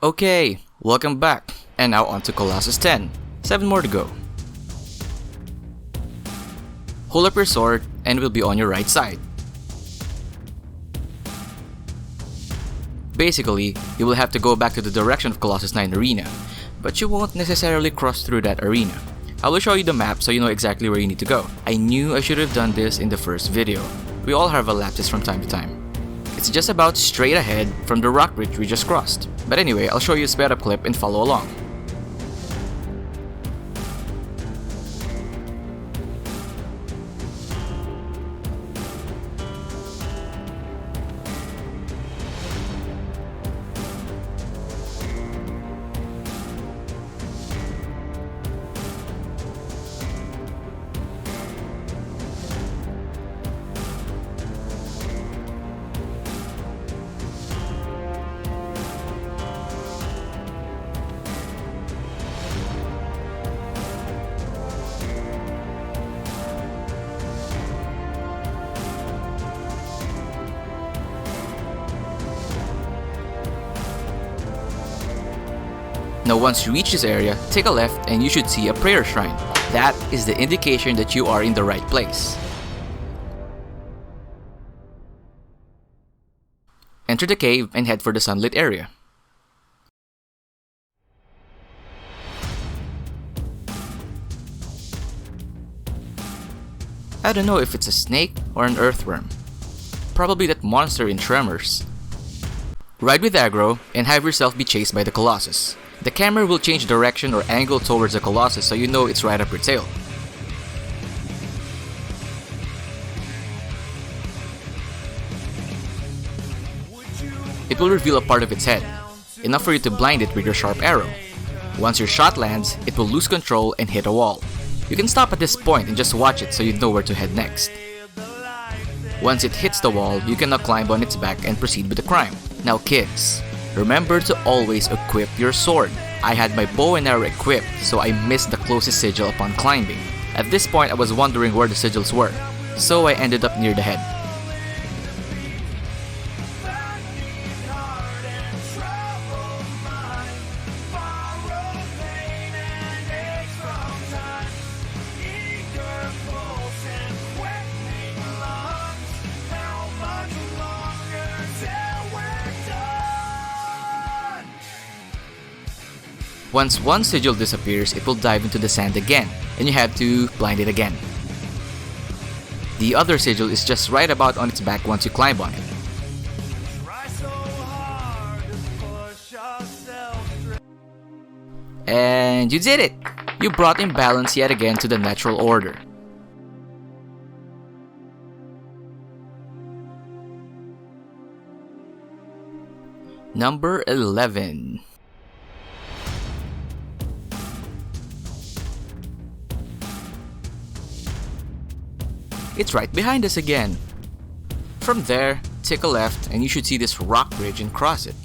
Okay, welcome back, and now on to Colossus 10. 7 more to go. Hold up your sword, and we'll be on your right side. Basically, you will have to go back to the direction of Colossus 9 arena, but you won't necessarily cross through that arena. I will show you the map so you know exactly where you need to go. I knew I should have done this in the first video. We all have a lapses from time to time. It's just about straight ahead from the rock bridge we just crossed. But anyway, I'll show you a sped up clip and follow along. Now once you reach this area, take a left and you should see a prayer shrine. That is the indication that you are in the right place. Enter the cave and head for the sunlit area. I don't know if it's a snake or an earthworm. Probably that monster in Tremors. Ride with aggro and have yourself be chased by the Colossus. The camera will change direction or angle towards the Colossus so you know it's right up your tail. It will reveal a part of its head, enough for you to blind it with your sharp arrow. Once your shot lands, it will lose control and hit a wall. You can stop at this point and just watch it so you know where to head next. Once it hits the wall, you can now climb on its back and proceed with the climb. Now kids, remember to always equip your sword. I had my bow and arrow equipped, so I missed the closest sigil upon climbing. At this point I was wondering where the sigils were, so I ended up near the head. Once one sigil disappears, it will dive into the sand again, and you have to blind it again. The other sigil is just right about on its back once you climb on it. And you did it! You brought imbalance yet again to the natural order. Number 11. It's right behind us again. From there, take a left and you should see this rock bridge and cross it.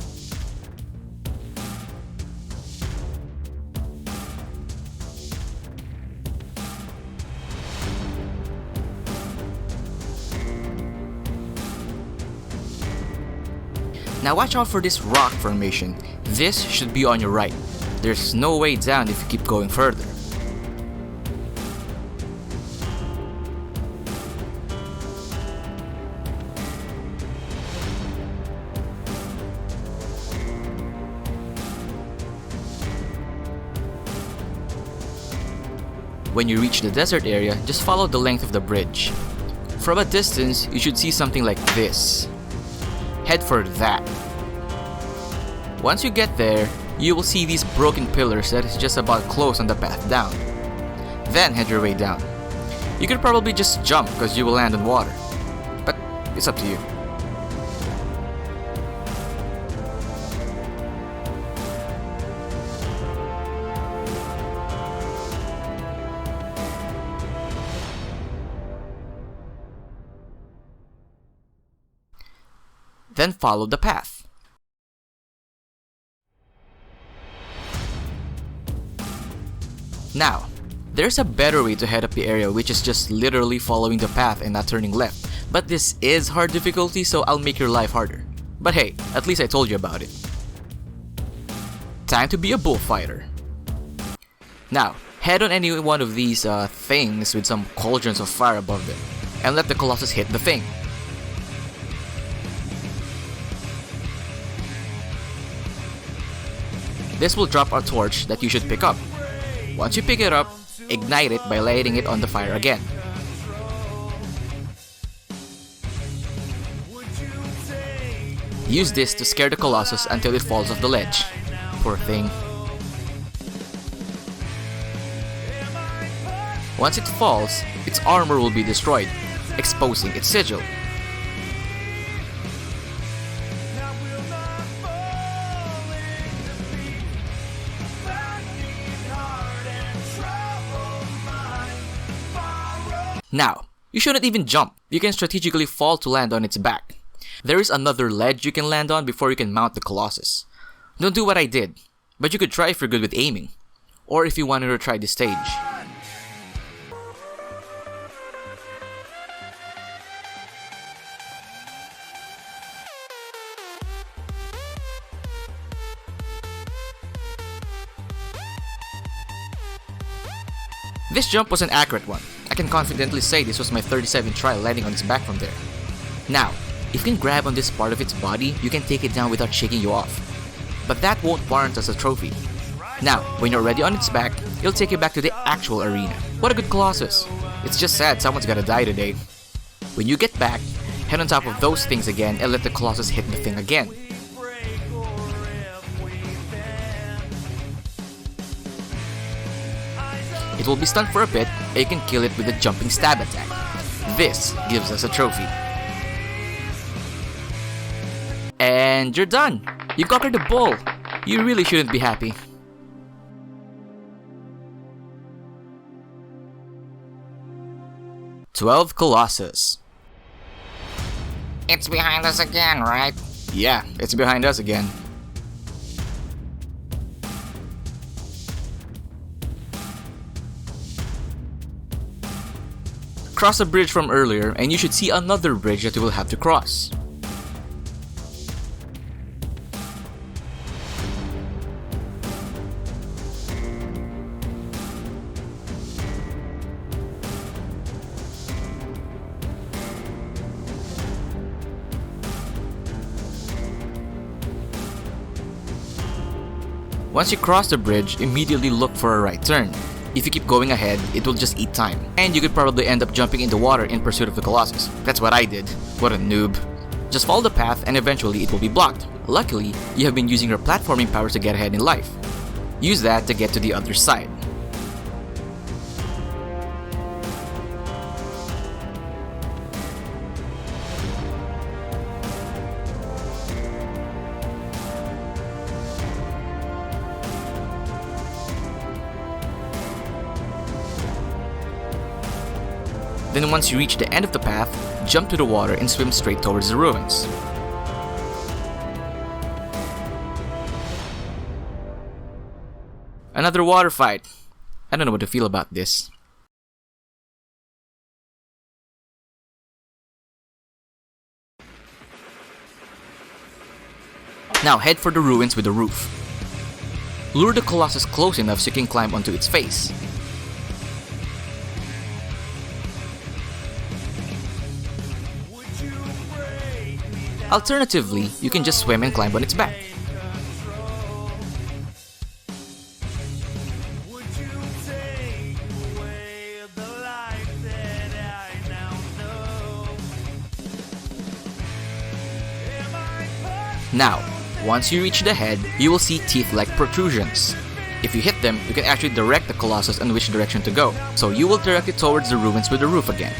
Now watch out for this rock formation. This should be on your right. There's no way down if you keep going further. When you reach the desert area, just follow the length of the bridge. From a distance, you should see something like this. Head for that. Once you get there, you will see these broken pillars that is just about close on the path down. Then head your way down. You could probably just jump because you will land on water, but it's up to you. Then follow the path. Now, there's a better way to head up the area, which is just literally following the path and not turning left. But this is hard difficulty, so I'll make your life harder. But hey, at least I told you about it. Time to be a bullfighter. Now, head on any one of these things with some cauldrons of fire above them, and let the Colossus hit the thing. This will drop a torch that you should pick up. Once you pick it up, ignite it by lighting it on the fire again. Use this to scare the Colossus until it falls off the ledge. Poor thing. Once it falls, its armor will be destroyed, exposing its sigil. Now, you shouldn't even jump. You can strategically fall to land on its back. There is another ledge you can land on before you can mount the Colossus. Don't do what I did, but you could try if you're good with aiming, or if you wanted to try this stage. This jump was an accurate one. I can confidently say this was my 37th try landing on its back from there. Now, if you can grab on this part of its body, you can take it down without shaking you off. But that won't warrant us a trophy. Now, when you're already on its back, it'll take you back to the actual arena. What a good Colossus! It's just sad someone's gotta die today. When you get back, head on top of those things again and let the Colossus hit the thing again. It will be stunned for a bit, and you can kill it with a jumping stab attack. This gives us a trophy. And you're done! You conquered the bull! You really shouldn't be happy. "12 Colossus." It's behind us again, right? Yeah, it's behind us again. Cross a bridge from earlier and you should see another bridge that you will have to cross. Once you cross the bridge, immediately look for a right turn. If you keep going ahead, it will just eat time, and you could probably end up jumping in the water in pursuit of the Colossus. That's what I did. What a noob. Just follow the path and eventually it will be blocked. Luckily, you have been using your platforming powers to get ahead in life. Use that to get to the other side. Then once you reach the end of the path, jump to the water and swim straight towards the ruins. Another water fight. I don't know what to feel about this. Now head for the ruins with the roof. Lure the Colossus close enough so you can climb onto its face. Alternatively, you can just swim and climb on its back. Now, once you reach the head, you will see teeth-like protrusions. If you hit them, you can actually direct the Colossus on which direction to go, so you will direct it towards the ruins with the roof again.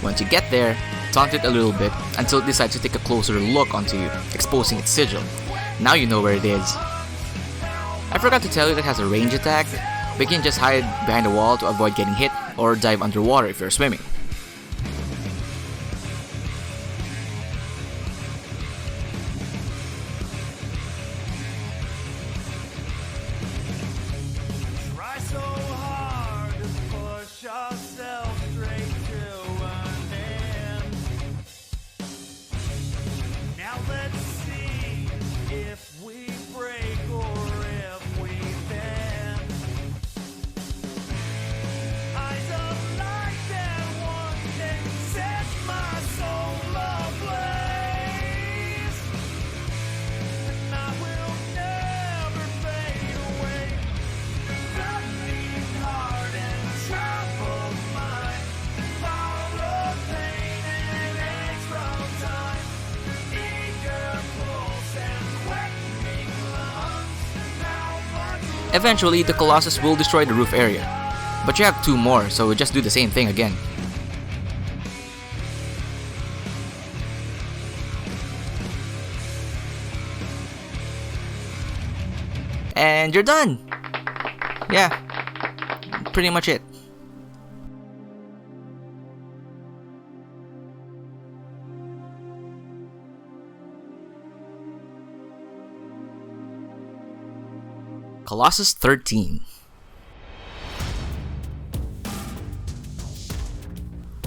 Once you get there, taunt it a little bit until it decides to take a closer look onto you, exposing its sigil. Now you know where it is. I forgot to tell you that it has a range attack, but you can just hide behind a wall to avoid getting hit, or dive underwater if you're swimming. Try so hard to push yourself straight to an end. Eventually, the Colossus will destroy the roof area. But you have 2 more, so just do the same thing again. And you're done! Yeah, pretty much it. Colossus 13.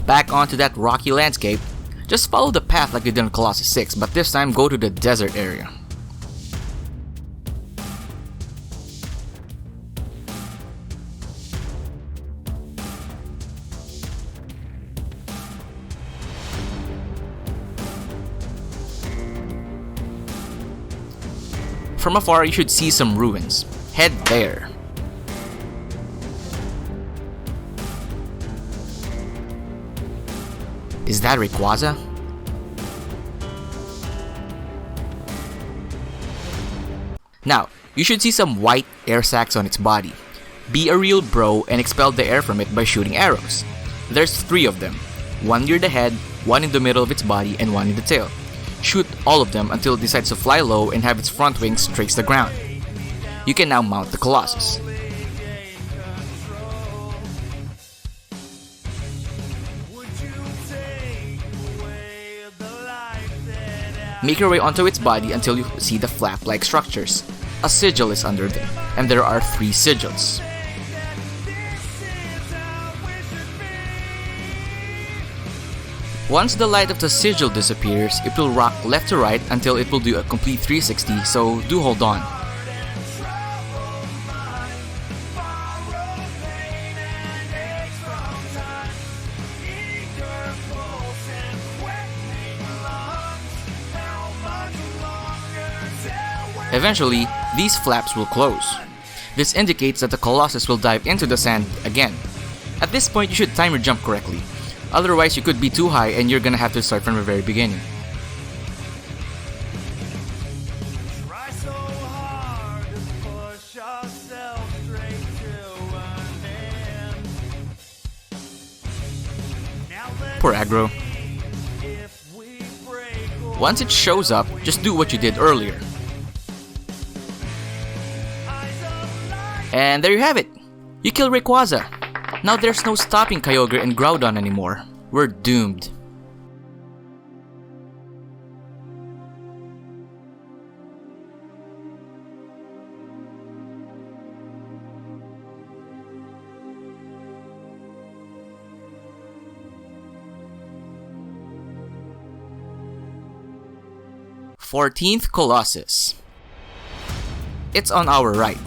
Back onto that rocky landscape, just follow the path like you did in Colossus 6, but this time go to the desert area. From afar, you should see some ruins. Head there. Is that Rayquaza? Now, you should see some white air sacs on its body. Be a real bro and expel the air from it by shooting arrows. There's 3 of them. 1 near the head, 1 in the middle of its body, and 1 in the tail. Shoot all of them until it decides to fly low and have its front wings trace the ground. You can now mount the Colossus. Make your way onto its body until you see the flap-like structures. A sigil is under them, and there are 3 sigils. Once the light of the sigil disappears, it will rock left to right until it will do a complete 360, so do hold on. Eventually, these flaps will close. This indicates that the Colossus will dive into the sand again. At this point, you should time your jump correctly. Otherwise, you could be too high and you're gonna have to start from the very beginning. Poor aggro. Once it shows up, just do what you did earlier. And there you have it! You kill Rayquaza! Now there's no stopping Kyogre and Groudon anymore. We're doomed. Fourteenth Colossus. It's on our right.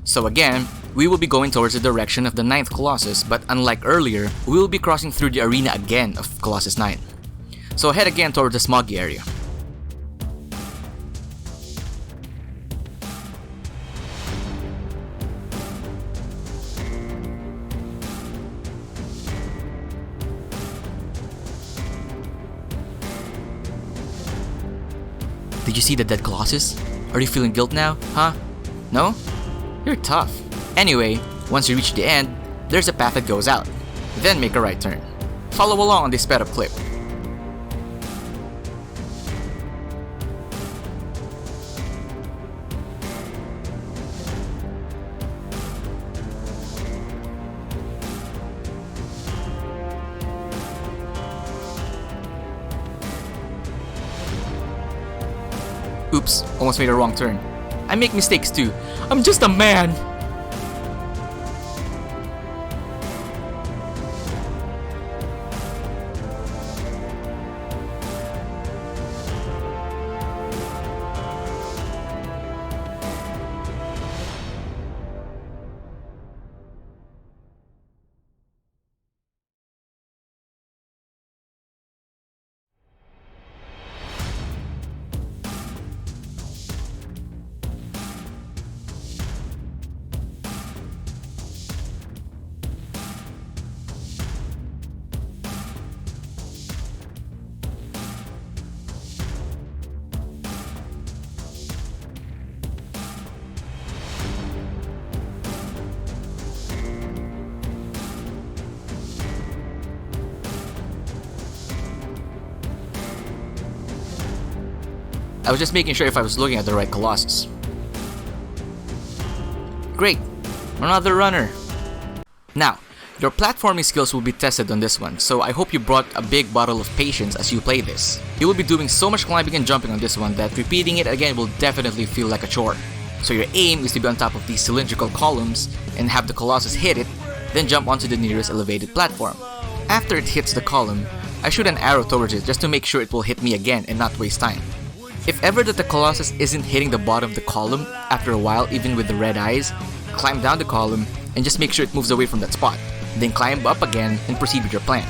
So again, we will be going towards the direction of the 9th Colossus, but unlike earlier, we will be crossing through the arena again of Colossus 9. So head again towards the smoggy area. Did you see the dead Colossus? Are you feeling guilt now? Huh? No? You're tough. Anyway, once you reach the end, there's a path that goes out. Then make a right turn. Follow along on this sped up clip. Oops, almost made a wrong turn. I make mistakes too. I'm just a man! I was just making sure if I was looking at the right Colossus. Great! Another runner! Now, your platforming skills will be tested on this one, so I hope you brought a big bottle of patience as you play this. You will be doing so much climbing and jumping on this one that repeating it again will definitely feel like a chore. So your aim is to be on top of these cylindrical columns and have the Colossus hit it, then jump onto the nearest elevated platform. After it hits the column, I shoot an arrow towards it just to make sure it will hit me again and not waste time. If ever that the Colossus isn't hitting the bottom of the column after a while, even with the red eyes, climb down the column and just make sure it moves away from that spot. Then climb up again and proceed with your plan.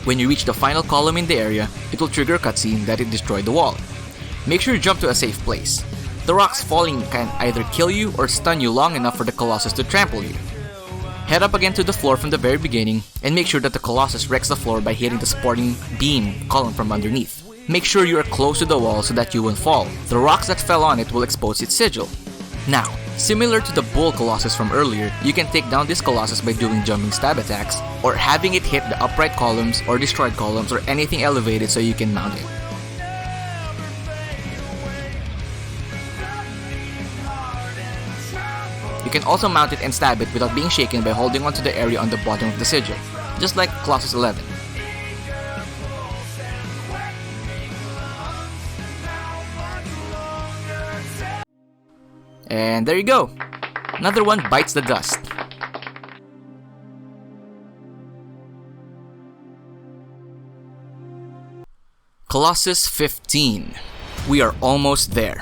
When you reach the final column in the area, it will trigger a cutscene that it destroyed the wall. Make sure you jump to a safe place. The rocks falling can either kill you or stun you long enough for the Colossus to trample you. Head up again to the floor from the very beginning and make sure that the Colossus wrecks the floor by hitting the supporting beam column from underneath. Make sure you are close to the wall so that you won't fall. The rocks that fell on it will expose its sigil. Now, similar to the Bull Colossus from earlier, you can take down this Colossus by doing jumping stab attacks, or having it hit the upright columns or destroyed columns or anything elevated so you can mount it. You can also mount it and stab it without being shaken by holding onto the area on the bottom of the sigil, just like Colossus 11. And there you go! Another one bites the dust. Colossus 15. We are almost there.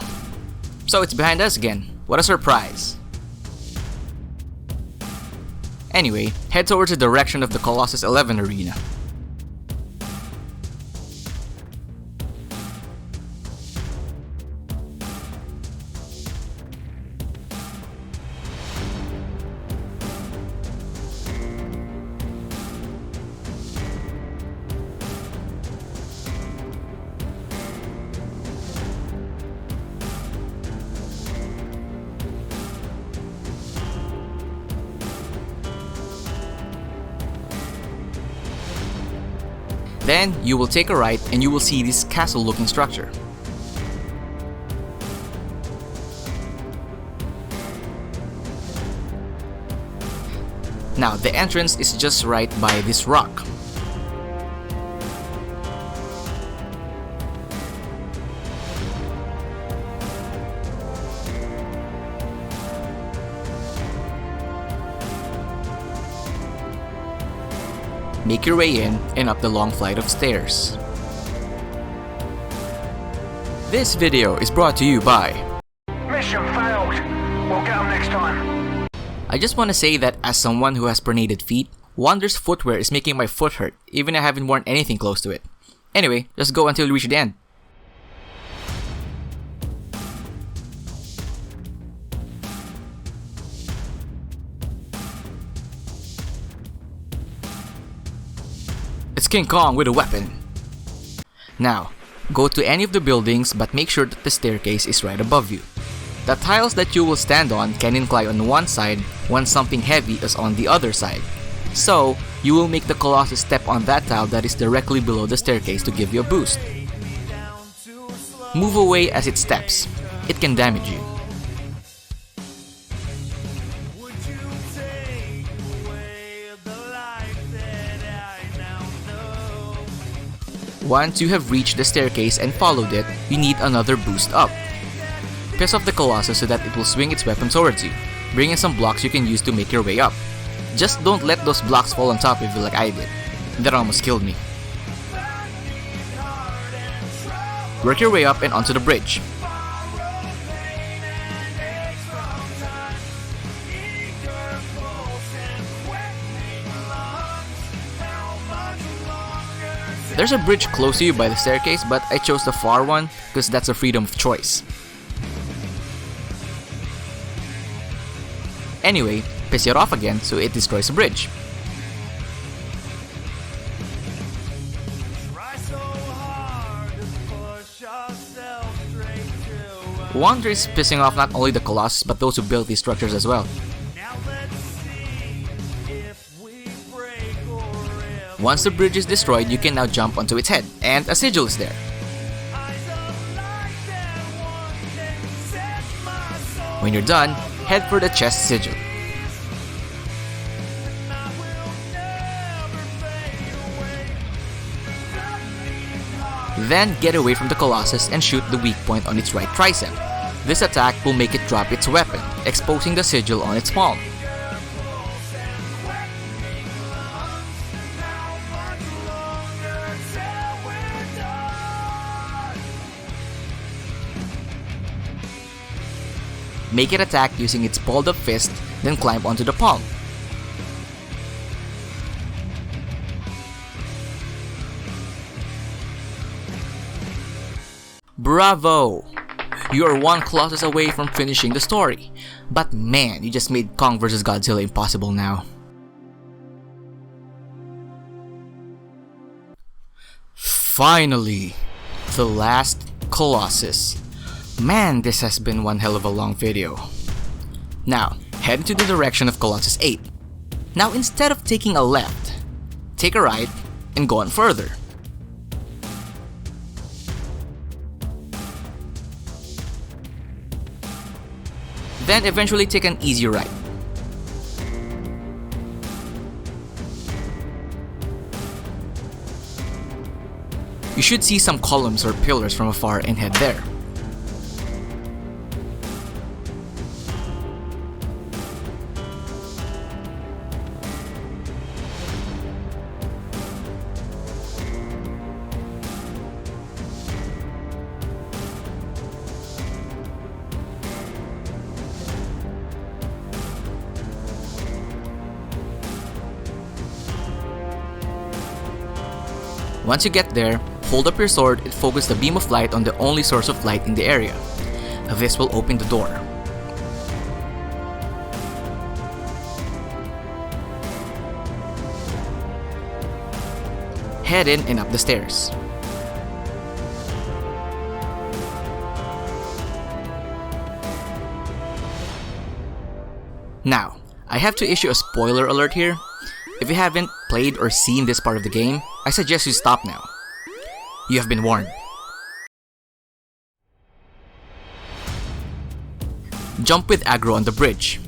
So it's behind us again. What a surprise! Anyway, head towards the direction of the Colossus 11 arena. Then, you will take a right and you will see this castle-looking structure. Now, the entrance is just right by this rock. Make your way in and up the long flight of stairs. This video is brought to you by Mission failed. We'll get them next time. I just want to say that as someone who has pronated feet, Wander's footwear is making my foot hurt, even I haven't worn anything close to it. Anyway, just go until you reach the end. It's King Kong with a weapon. Now, go to any of the buildings but make sure that the staircase is right above you. The tiles that you will stand on can incline on one side when something heavy is on the other side. So, you will make the Colossus step on that tile that is directly below the staircase to give you a boost. Move away as it steps. It can damage you. Once you have reached the staircase and followed it, you need another boost up. Piss off the Colossus so that it will swing its weapon towards you. Bring in some blocks you can use to make your way up. Just don't let those blocks fall on top of you like I did. That almost killed me. Work your way up and onto the bridge. There's a bridge close to you by the staircase, but I chose the far one because that's a freedom of choice. Anyway, piss it off again so it destroys the bridge. Wonder is pissing off not only the Colossus but those who built these structures as well. Once the bridge is destroyed, you can now jump onto its head, and a sigil is there. When you're done, head for the chest sigil. Then get away from the Colossus and shoot the weak point on its right tricep. This attack will make it drop its weapon, exposing the sigil on its palm. Make it attack using its balled up fist, then climb onto the palm. Bravo! You are one Colossus away from finishing the story. But man, you just made Kong vs Godzilla impossible now. Finally, the last Colossus. Man, this has been one hell of a long video. Now, head into the direction of Colossus 8. Now, instead of taking a left, take a right and go on further. Then eventually take an easy right. You should see some columns or pillars from afar and head there. Once you get there, hold up your sword and focus the beam of light on the only source of light in the area. This will open the door. Head in and up the stairs. Now, I have to issue a spoiler alert here. If you haven't played or seen this part of the game, I suggest you stop now. You have been warned. Jump with aggro on the bridge.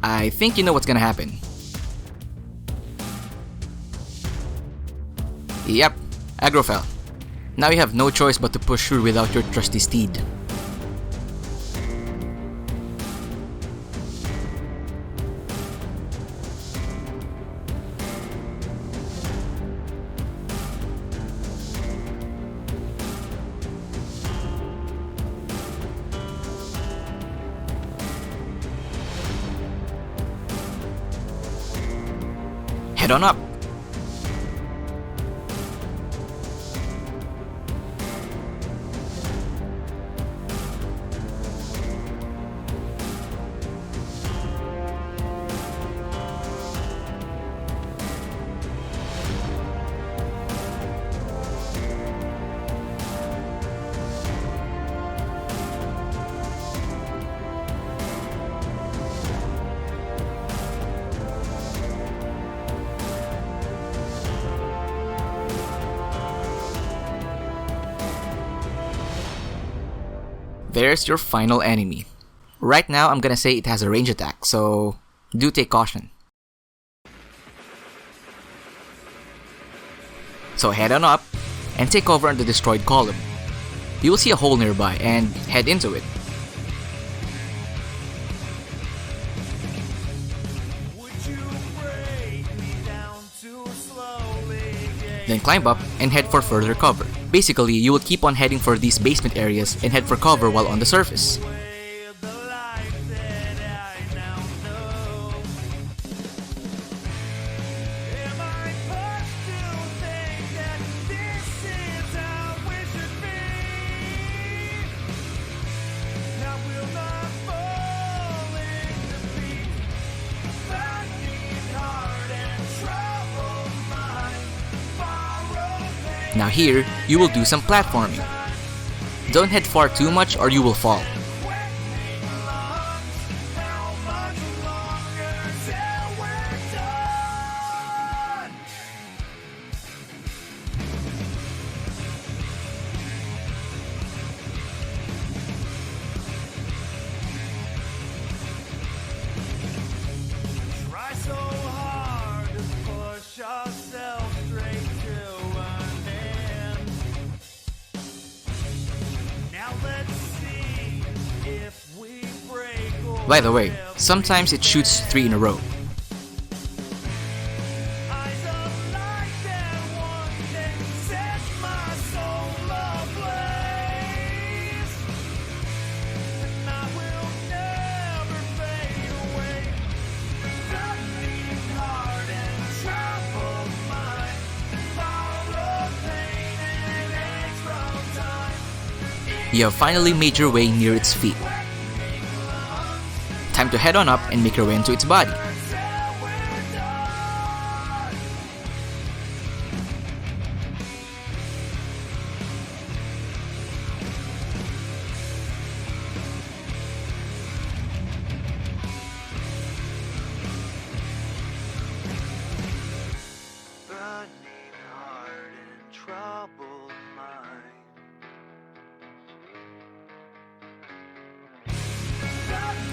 I think you know what's gonna happen. Yep, aggro fell. Now you have no choice but to push through without your trusty steed. Head on up. There's your final enemy. Right now, I'm gonna say it has a range attack, so do take caution. So head on up and take over on the destroyed column. You will see a hole nearby and head into it. Then climb up and head for further cover. Basically, you will keep on heading for these basement areas and head for cover while on the surface. Now here, you will do some platforming. Don't head far too much or you will fall. By the way, sometimes it shoots 3 in a row. You have finally made your way near its feet. Time to head on up and make your way into its body.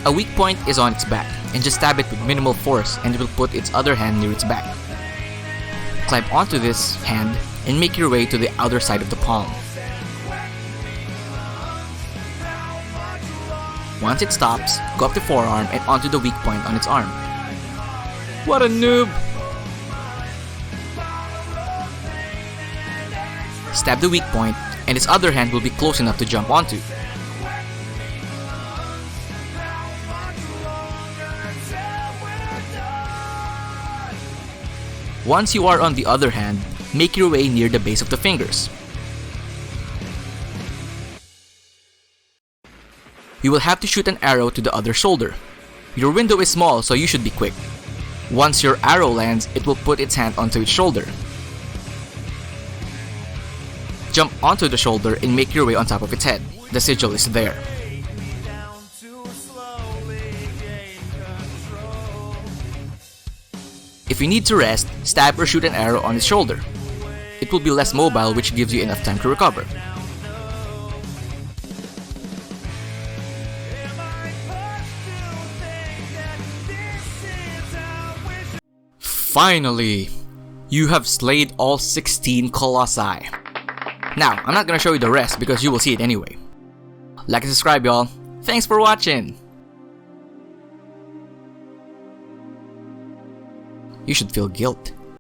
A weak point is on its back, and just stab it with minimal force and it will put its other hand near its back. Climb onto this hand and make your way to the outer side of the palm. Once it stops, go up the forearm and onto the weak point on its arm. What a noob! Stab the weak point and its other hand will be close enough to jump onto. Once you are on the other hand, make your way near the base of the fingers. You will have to shoot an arrow to the other shoulder. Your window is small, so you should be quick. Once your arrow lands, it will put its hand onto its shoulder. Jump onto the shoulder and make your way on top of its head. The sigil is there. If you need to rest, stab or shoot an arrow on its shoulder. It will be less mobile, which gives you enough time to recover. Finally! You have slayed all 16 Colossi. Now, I'm not gonna show you the rest because you will see it anyway. Like and subscribe, y'all. Thanks for watching! You should feel guilt.